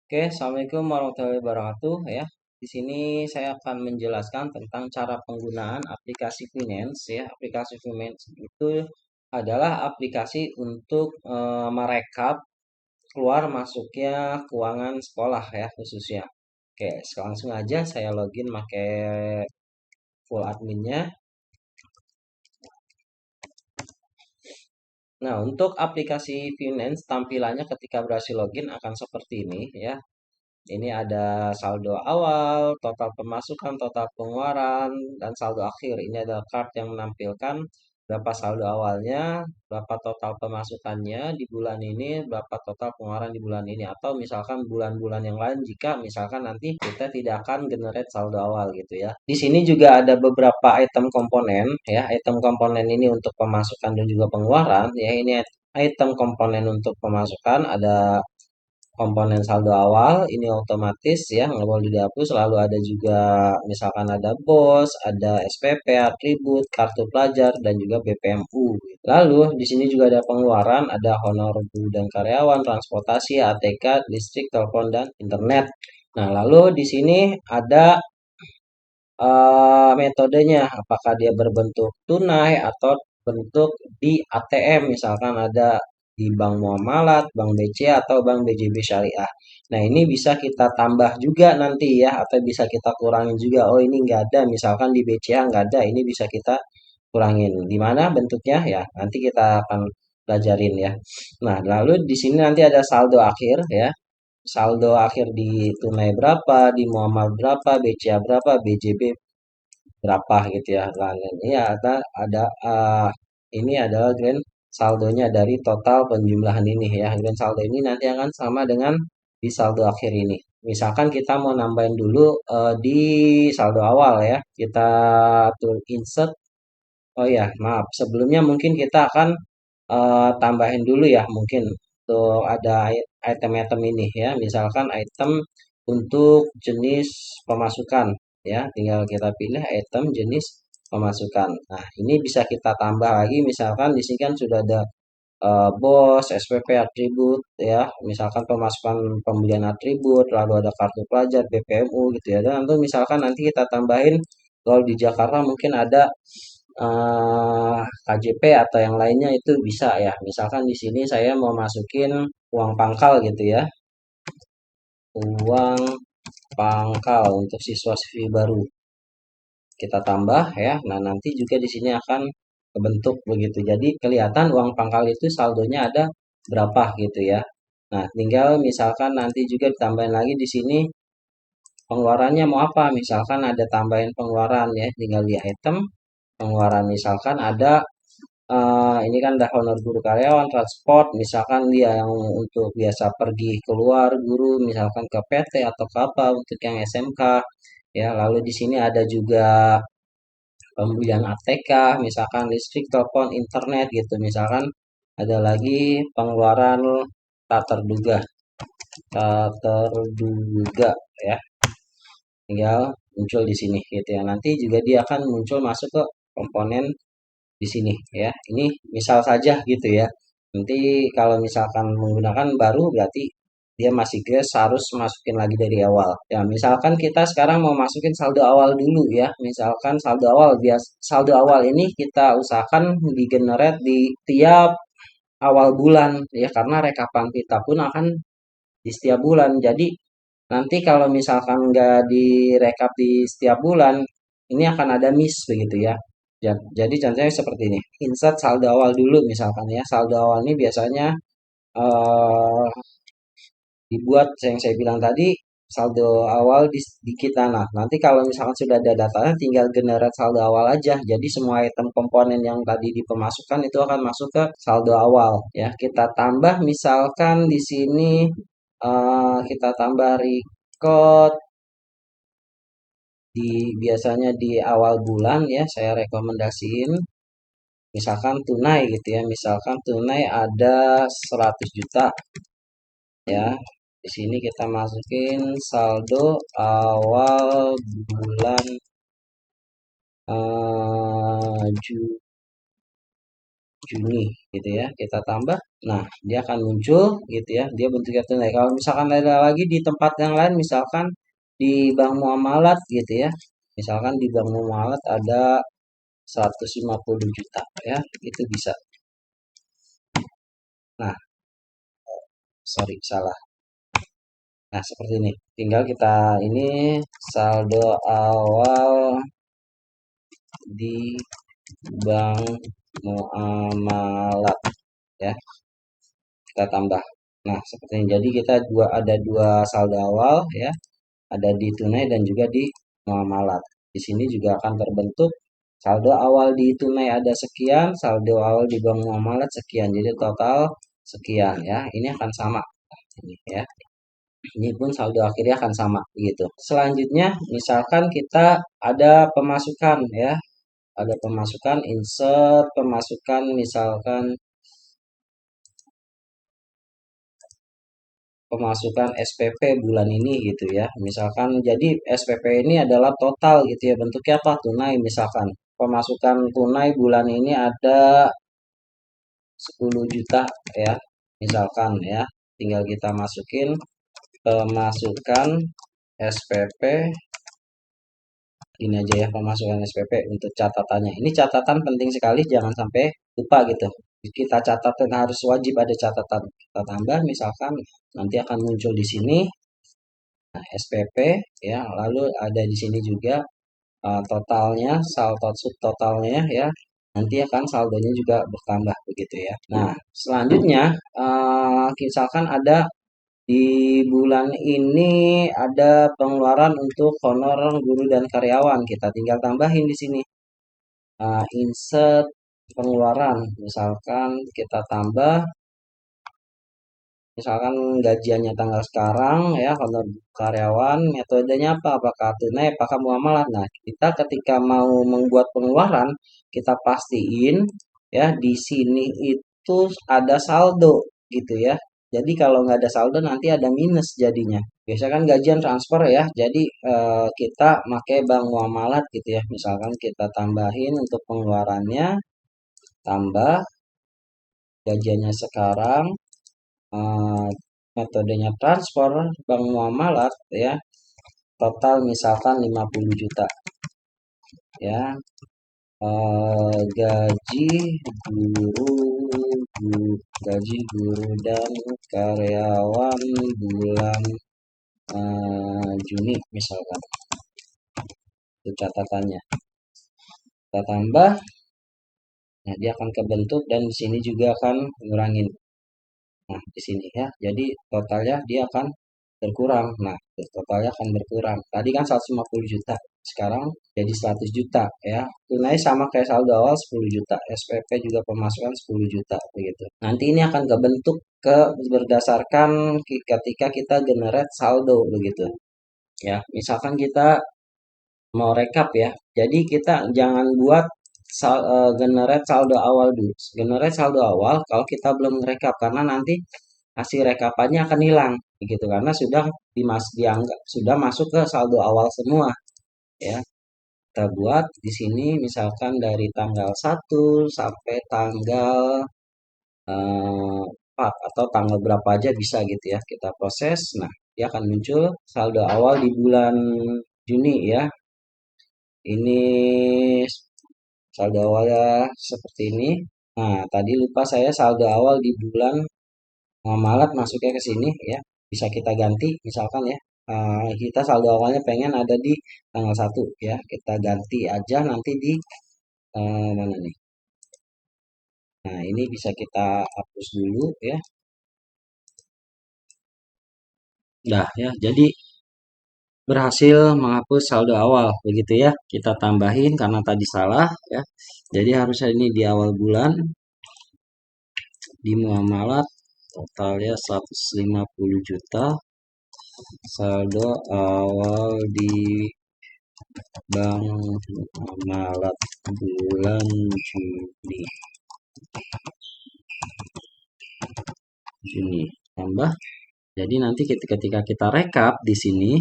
Oke, Assalamualaikum warahmatullahi wabarakatuh ya. Di sini saya akan menjelaskan tentang cara penggunaan aplikasi Finance ya. Aplikasi Finance itu adalah aplikasi untuk merekap keluar masuknya keuangan sekolah ya khususnya. Oke, langsung aja saya login pakai full adminnya. Nah, untuk aplikasi Finance tampilannya ketika berhasil login akan seperti ini ya. Ini ada saldo awal, total pemasukan, total pengeluaran, dan saldo akhir. Ini ada chart yang menampilkan berapa saldo awalnya, berapa total pemasukannya di bulan ini, berapa total pengeluaran di bulan ini. Atau misalkan bulan-bulan yang lain jika misalkan nanti kita tidak akan generate saldo awal gitu ya. Di sini juga ada beberapa item komponen ya. Item komponen ini untuk pemasukan dan juga pengeluaran ya. Ini item komponen untuk pemasukan ada komponen saldo awal ini otomatis ya nggak boleh dihapus, lalu ada juga misalkan ada BOS, ada SPP, atribut, kartu pelajar, dan juga BPMU. Lalu di sini juga ada pengeluaran, ada honor guru dan karyawan, transportasi, ATK, listrik, telepon, dan internet. Nah, lalu di sini ada metodenya, apakah dia berbentuk tunai atau bentuk di ATM, misalkan ada di Bank Muamalat, Bank BCA, atau Bank BJB Syariah. Nah, ini bisa kita tambah juga nanti ya, atau bisa kita kurangin juga. Oh, ini nggak ada, misalkan di BCA nggak ada, ini bisa kita kurangin. Di mana bentuknya ya, nanti kita akan pelajarin ya. Nah, lalu di sini nanti ada saldo akhir ya. Saldo akhir di tunai berapa, di muamal berapa, BCA berapa, BJB berapa gitu ya. Nah, ini ada ini adalah grand saldonya dari total penjumlahan ini ya. Grand saldo ini nanti akan sama dengan di saldo akhir ini. Misalkan kita mau nambahin dulu di saldo awal ya. Kita tuh insert. Oh ya, maaf. Sebelumnya mungkin kita akan tambahin dulu ya mungkin untuk ada item-item ini ya. Misalkan item untuk jenis pemasukan ya, tinggal kita pilih item jenis pemasukan. Nah, ini bisa kita tambah lagi misalkan di sini kan sudah ada BOS, SPP, atribut ya. Misalkan pemasukan pembelian atribut, lalu ada kartu pelajar, BPMU gitu ya. Dan untuk misalkan nanti kita tambahin kalau di Jakarta mungkin ada KJP atau yang lainnya itu bisa ya. Misalkan di sini saya mau masukin uang pangkal gitu ya. Uang pangkal untuk siswa siswi baru. Kita tambah ya. Nah, nanti juga di sini akan kebentuk begitu. Jadi kelihatan uang pangkal itu saldonya ada berapa gitu ya. Nah, tinggal misalkan nanti juga ditambahin lagi di sini pengeluarannya mau apa. Misalkan ada tambahin pengeluaran ya, tinggal di item pengeluaran misalkan ada ini kan ada honor guru karyawan, transport, misalkan dia yang untuk biasa pergi keluar guru, misalkan ke PT atau ke apa untuk yang SMK, ya. Lalu di sini ada juga pembelian ATK, misalkan listrik, telepon, internet gitu. Misalkan ada lagi pengeluaran tak terduga, tak terduga ya. Tinggal muncul di sini gitu ya. Nanti juga dia akan muncul masuk ke komponen di sini ya. Ini misal saja gitu ya. Nanti kalau misalkan menggunakan baru berarti dia masih grace harus masukin lagi dari awal. Ya, misalkan kita sekarang mau masukin saldo awal dulu ya. Misalkan saldo awal saldo awal ini kita usahakan di generate di tiap awal bulan ya karena rekapan kita pun akan di setiap bulan. Jadi nanti kalau misalkan nggak direkap di setiap bulan, ini akan ada miss begitu ya. Jadi contohnya seperti ini. Insert saldo awal dulu misalkan ya. Saldo awal ini biasanya eh, dibuat yang saya bilang tadi saldo awal di kita. Nah, nanti kalau misalkan sudah ada datanya tinggal generate saldo awal aja. Jadi semua item komponen yang tadi dipemasukan itu akan masuk ke saldo awal ya. Kita tambah misalkan di sini kita tambah record biasanya di awal bulan ya saya rekomendasiin misalkan tunai gitu ya, misalkan tunai ada 100 juta ya. Di sini kita masukin saldo awal bulan Juni gitu ya, kita tambah. Nah, dia akan muncul gitu ya, dia bentuknya tunai. Kalau misalkan ada lagi di tempat yang lain, misalkan di bank muamalat gitu ya, misalkan di bank muamalat ada 150 juta ya, itu bisa. Nah, sorry, salah. Nah, seperti ini. Tinggal kita ini saldo awal di bank muamalat ya, kita tambah. Nah, seperti ini. Jadi kita ada dua saldo awal ya, ada di tunai dan juga di muamalat. Di sini juga akan terbentuk saldo awal di tunai ada sekian, saldo awal di bank muamalat sekian. Jadi total sekian ya. Ini akan sama ini ya. Ini pun saldo akhirnya akan sama gitu. Selanjutnya, misalkan kita ada pemasukan ya, ada pemasukan insert pemasukan misalkan pemasukan SPP bulan ini gitu ya. Misalkan jadi SPP ini adalah total gitu ya. Bentuknya apa? Tunai misalkan. Pemasukan tunai bulan ini ada 10 juta ya. Misalkan ya. Tinggal kita masukin pemasukan SPP ini aja ya, pemasukan SPP untuk catatannya. Ini catatan penting sekali, jangan sampai lupa gitu. Kita catat dan harus wajib ada catatan. Kita tambah misalkan nanti akan muncul di sini. Nah, SPP ya, lalu ada di sini juga totalnya, saldo subtotalnya ya. Nanti akan saldonya juga bertambah begitu ya. Nah, selanjutnya misalkan ada di bulan ini ada pengeluaran untuk honor guru dan karyawan. Kita tinggal tambahin di sini. Insert pengeluaran. Misalkan kita tambah, misalkan gajiannya tanggal sekarang ya, honor karyawan, metodenya apa? Apakah tunai, apakah muamalah? Nah, kita ketika mau membuat pengeluaran, kita pastiin ya di sini itu ada saldo gitu ya. Jadi kalau nggak ada saldo nanti ada minus jadinya. Biasanya kan gajian transfer ya, jadi kita pakai bank muamalat gitu ya. Misalkan kita tambahin untuk pengeluarannya, tambah gajiannya sekarang, eh, metodenya transfer bank muamalat ya, total misalkan 50 juta ya, gaji guru, gaji guru dan karyawan bulan Juni misalkan, itu catatannya kita tambah. Nah, dia akan kebentuk dan di sini juga akan ngurangin. Nah, di sini ya. Jadi totalnya dia akan berkurang. Nah, totalnya akan berkurang. Tadi kan 150 juta. Sekarang jadi 100 juta ya. Tunai sama kayak saldo awal 10 juta. SPP juga pemasukan 10 juta begitu. Nanti ini akan kebentuk berdasarkan ketika kita generate saldo begitu. Ya, misalkan kita mau rekap ya. Jadi kita jangan buat generate saldo awal dulu. Generate saldo awal kalau kita belum rekap karena nanti hasil rekapannya akan hilang gitu karena sudah dianggap sudah masuk ke saldo awal semua ya. Kita buat di sini misalkan dari tanggal 1 sampai tanggal 4 atau tanggal berapa aja bisa gitu ya. Kita proses. Nah, dia akan muncul saldo awal di bulan Juni ya. Ini saldo awalnya seperti ini. Nah, tadi lupa saya saldo awal di bulan Maret masuknya ke sini ya. Bisa kita ganti misalkan ya. Kita saldo awalnya pengen ada di tanggal 1 ya. Kita ganti aja nanti di mana nih? Nah, ini bisa kita hapus dulu ya. Dah ya. Jadi berhasil menghapus saldo awal begitu ya. Kita tambahin karena tadi salah ya. Jadi harusnya ini di awal bulan di muamalat totalnya 150 juta, saldo awal di bank muamalat bulan Juni tambah. Jadi nanti ketika kita rekap di sini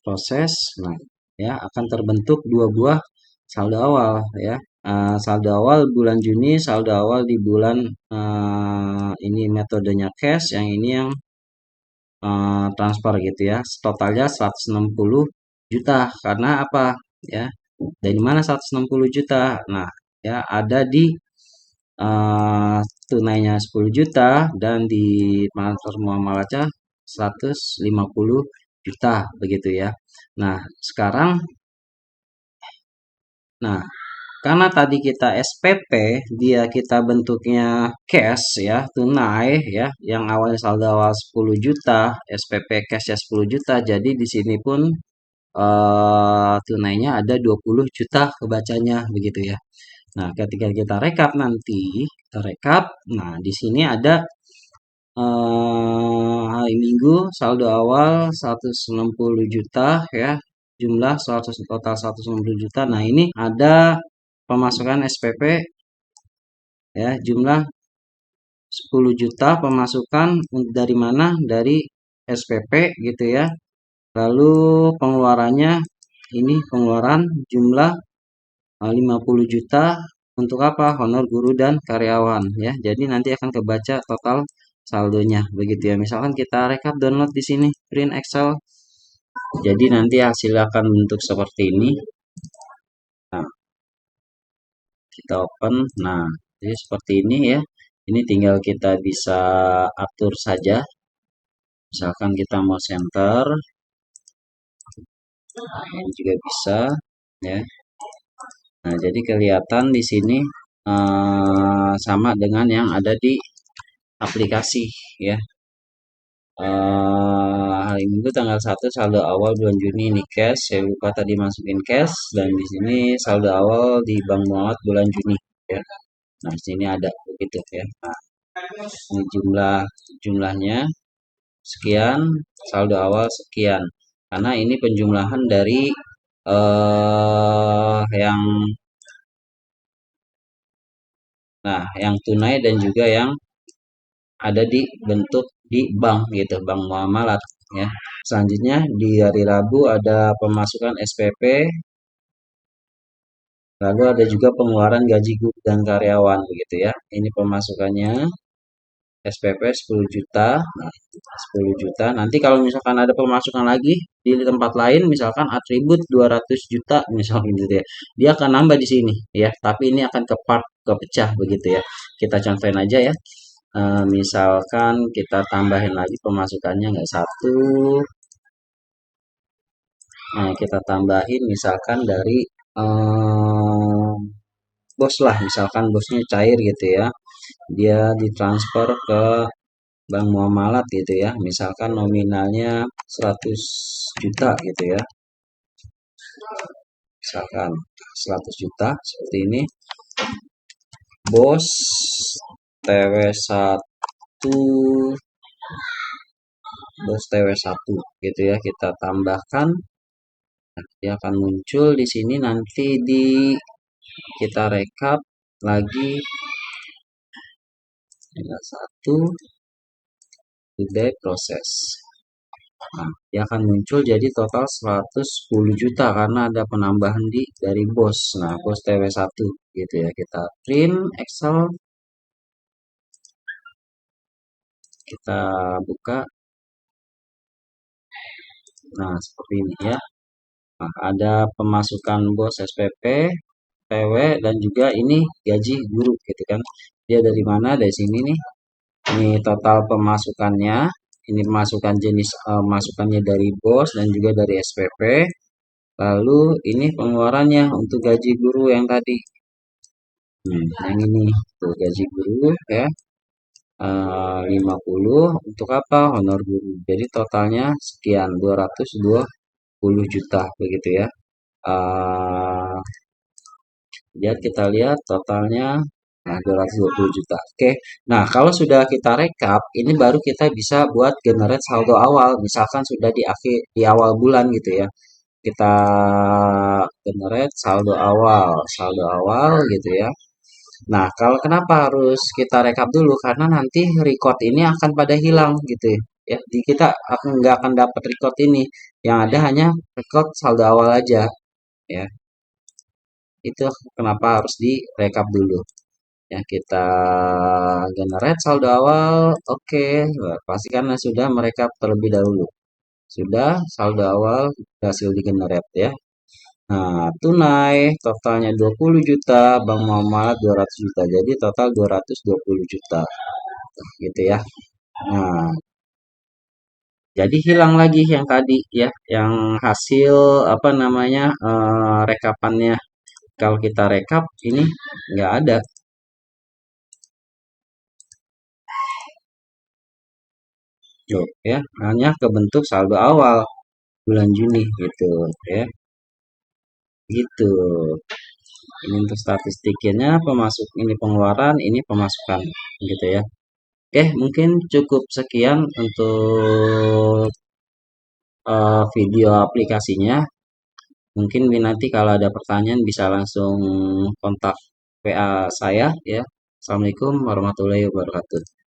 proses, nah ya akan terbentuk dua buah saldo awal ya. Saldo awal bulan Juni, saldo awal di bulan ini metodenya cash, yang ini yang transfer gitu ya. Totalnya 160 juta. Karena apa? Ya. Dari mana 160 juta? Nah, ya ada di eh, tunainya 10 juta dan di transfer muamalahnya 150 juta begitu ya. Nah, sekarang nah karena tadi kita SPP, dia kita bentuknya cash ya, tunai ya, yang awalnya saldo awal 10 juta, SPP cash ya 10 juta, jadi di sini pun tunainya ada 20 juta kebacanya begitu ya. Nah, ketika kita rekap nanti, kita rekap, nah di sini ada hari Minggu saldo awal 160 juta ya, jumlah 100 total 160 juta. Nah, ini ada pemasukan SPP ya, jumlah 10 juta pemasukan dari mana? Dari SPP gitu ya. Lalu pengeluarannya ini pengeluaran jumlah 50 juta untuk apa? Honor guru dan karyawan ya. Jadi nanti akan kebaca total saldonya begitu ya. Misalkan kita rekap download di sini print Excel. Jadi nanti hasil akan bentuk seperti ini. Nah, kita open. Nah, jadi seperti ini ya. Ini tinggal kita bisa atur saja. Misalkan kita mau center, nah, ini juga bisa ya. Nah, jadi kelihatan di sini sama dengan yang ada di aplikasi ya. Hari Minggu tanggal 1 saldo awal bulan Juni ini cash. Saya lupa tadi masukin cash, dan di sini saldo awal di Bank Muamalat bulan Juni ya. Nah, di sini ada begitu ya. Nah, ini jumlahnya sekian, saldo awal sekian. Karena ini penjumlahan dari yang tunai dan juga yang ada di bentuk di bank gitu, bank muamalat ya. Selanjutnya di hari Rabu ada pemasukan SPP, lalu ada juga pengeluaran gaji guru dan karyawan begitu ya. Ini pemasukannya SPP 10 juta. Nah, 10 juta. Nanti kalau misalkan ada pemasukan lagi di tempat lain, misalkan atribut 200 juta misalkan gitu ya. Dia akan nambah di sini ya, tapi ini akan kepecah begitu ya. Kita contohin aja ya. Misalkan kita tambahin lagi pemasukannya nggak satu, nah kita tambahin misalkan dari bos lah, misalkan bosnya cair gitu ya, dia ditransfer ke bank muamalat gitu ya, misalkan nominalnya 100 juta gitu ya, misalkan 100 juta seperti ini, bos TW1, bos TW1 gitu ya, kita tambahkan. Nah, dia akan muncul di sini nanti kita rekap lagi tinggal satu today proses. Nah, dia akan muncul jadi total 110 juta karena ada penambahan dari bos. Nah, bos TW1 gitu ya. Kita print Excel, kita buka. Nah, seperti ini ya. Nah, ada pemasukan bos SPP, TW, dan juga ini gaji guru gitu kan. Dia dari mana? Dari sini nih. Ini total pemasukannya. Ini pemasukan jenis masukannya dari bos dan juga dari SPP. Lalu ini pengeluarannya untuk gaji guru yang tadi. Yang ini tuh gaji guru ya. 50 untuk apa? Honor guru. Jadi totalnya sekian 220 juta begitu ya. Eh, kita lihat totalnya, nah 220 juta. Oke. Nah, kalau sudah kita rekap, ini baru kita bisa buat generate saldo awal. Misalkan sudah di awal bulan gitu ya. Kita generate saldo awal gitu ya. Nah, kalau kenapa harus kita rekap dulu? Karena nanti record ini akan pada hilang gitu ya. Kita nggak akan dapat record ini. Yang ada hanya record saldo awal aja ya. itu kenapa harus direkap dulu. Ya, kita generate saldo awal, oke, pastikan sudah merekap terlebih dahulu. Sudah, saldo awal berhasil digenerate ya. Nah, tunai totalnya 20 juta, Bang Muhammad 200 juta. Jadi total 220 juta gitu ya. Nah, jadi hilang lagi yang tadi ya, yang hasil apa namanya rekapannya. Kalau kita rekap ini nggak ada tuh ya, hanya kebentuk saldo awal bulan Juni gitu ya. Gitu. Ini untuk statistiknya, pemasuk ini pengeluaran, ini pemasukan gitu ya. Oke, mungkin cukup sekian untuk video aplikasinya. Mungkin nanti kalau ada pertanyaan bisa langsung kontak WA saya ya. Assalamualaikum warahmatullahi wabarakatuh.